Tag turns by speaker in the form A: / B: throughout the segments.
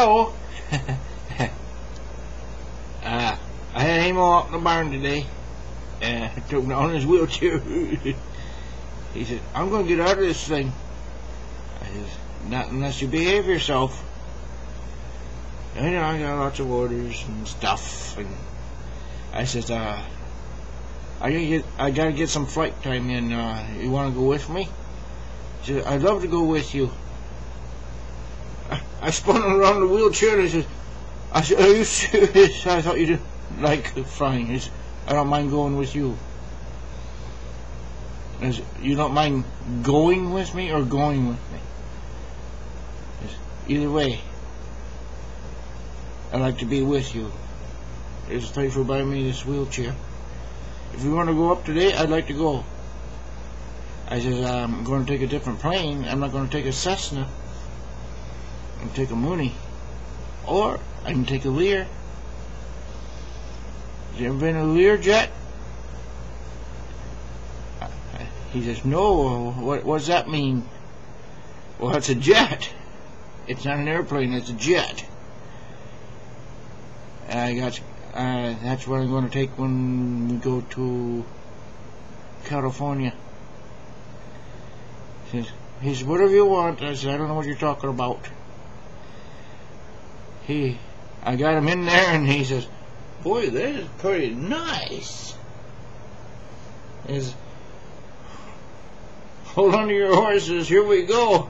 A: go. I had Amil up in the barn today, and I took him on his wheelchair. He said, I'm going to get out of this thing. I said, not unless you behave yourself. And you know, I got lots of orders and stuff, and I said, I gotta get some flight time in. You want to go with me? He said, I'd love to go with you. I spun around the wheelchair and I said, are you serious? I thought you didn't like flying. He said, I don't mind going with you. I said, you don't mind going with me or going with me? He said, either way, I'd like to be with you. Just thanks for buying me this wheelchair. If you want to go up today, I'd like to go. I said, I'm going to take a different plane. I'm not going to take a Cessna. I can take a Mooney, or I can take a Lear. Have you ever been in a Lear jet? He says, no. What does that mean? Well, it's a jet. It's not an airplane. It's a jet. That's what I'm going to take when we go to California. He says, whatever you want. I said, I don't know what you're talking about. I got him in there, and he says, boy, that is pretty nice. He says, hold on to your horses, here we go.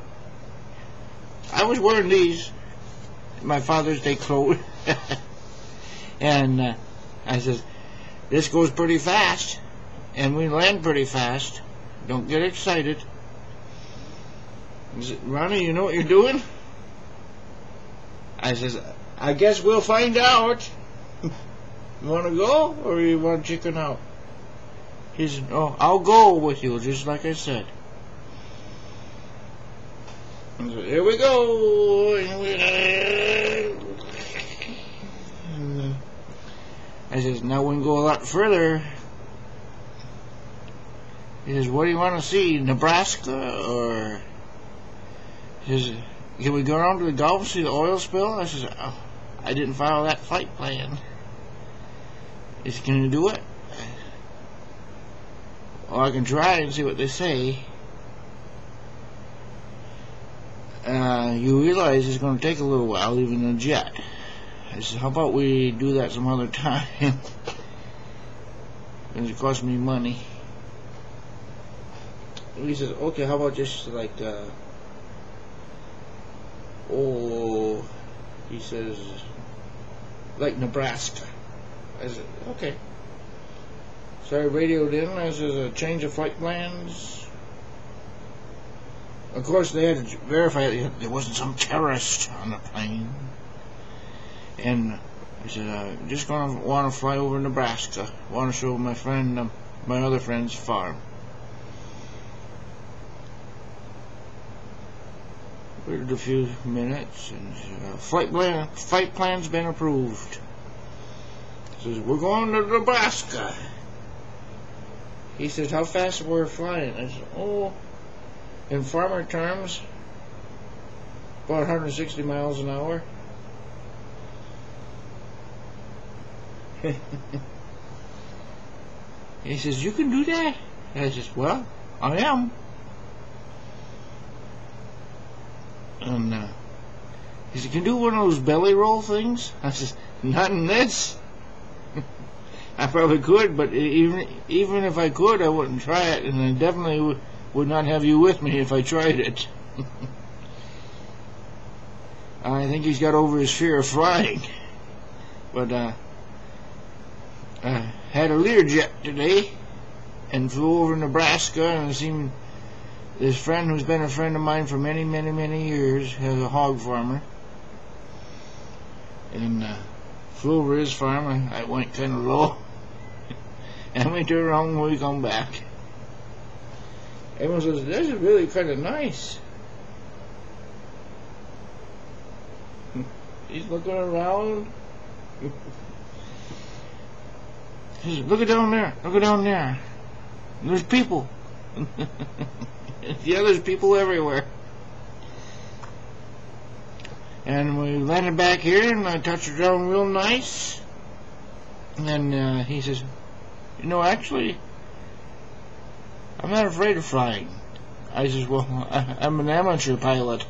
A: I was wearing these, my Father's Day clothes. And I says, this goes pretty fast, and we land pretty fast. Don't get excited. He said, Ronnie, you know what you're doing? I says, I guess we'll find out. You want to go, or you want to chicken out? He said, oh, I'll go with you, just like I said. I said, here we go. I says, now we can go a lot further. He says, what do you want to see, Nebraska, or... He says, can we go around to the Gulf and see the oil spill? I says, oh, I didn't follow that flight plan. He says, can you do it? Well, I can try and see what they say. You realize it's going to take a little while, even in a jet. I said, how about we do that some other time? Because it costs me money. He says, okay, how about just like, he says, like Nebraska. I said, okay. So I radioed in. I said, a change of flight plans. Of course, they had to verify there wasn't some terrorist on the plane. And I said, just gonna want to fly over Nebraska. Want to show my friend, my other friend's farm. Waited a few minutes, and flight plan's been approved. He says, we're going to Nebraska. He says, how fast we're flying? I said, oh, in farmer terms, about 160 miles an hour. He says, you can do that? I says, well, I am. And he said, can you do one of those belly roll things? I says, not in this. I probably could, but even if I could, I wouldn't try it, and I definitely would not have you with me if I tried it. I think he's got over his fear of flying. But I had a Learjet today and flew over Nebraska, and seen this friend who's been a friend of mine for many, many, many years, has a hog farmer, and flew over his farm, and I went kind of low, and we turned around when we come back. Everyone says, this is really kind of nice. He's looking around. He says, look at down there, look at down there. There's people. Yeah, there's people everywhere. And we landed back here, and I touched her down real nice. And then he says, you know, actually, I'm not afraid of flying. I says, well, I'm an amateur pilot.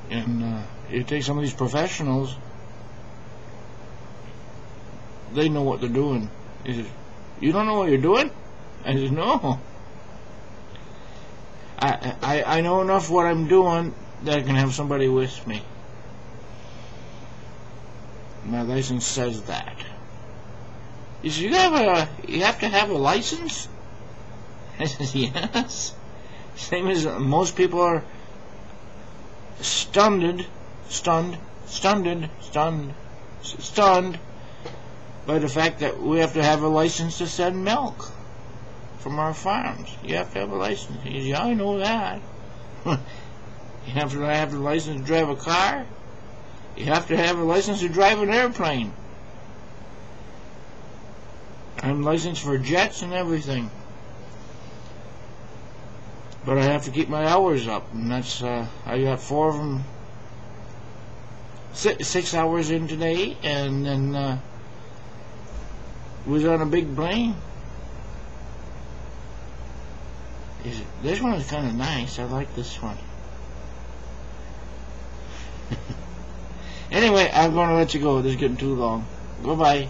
A: And you take some of these professionals, they know what they're doing. He says, you don't know what you're doing? I says, no. I know enough what I'm doing that I can have somebody with me. My license says that. He says, you have to have a license? I says, yes. Same as most people are stunned by the fact that we have to have a license to send milk from our farms. You have to have a license. He says, yeah, I know that. You have to have a license to drive a car. You have to have a license to drive an airplane. I'm licensed for jets and everything. But I have to keep my hours up, and that's, I got 4 of them, 6 hours in today, and then, was on a big plane. This one is kind of nice. I like this one. Anyway, I'm going to let you go. This is getting too long. Goodbye.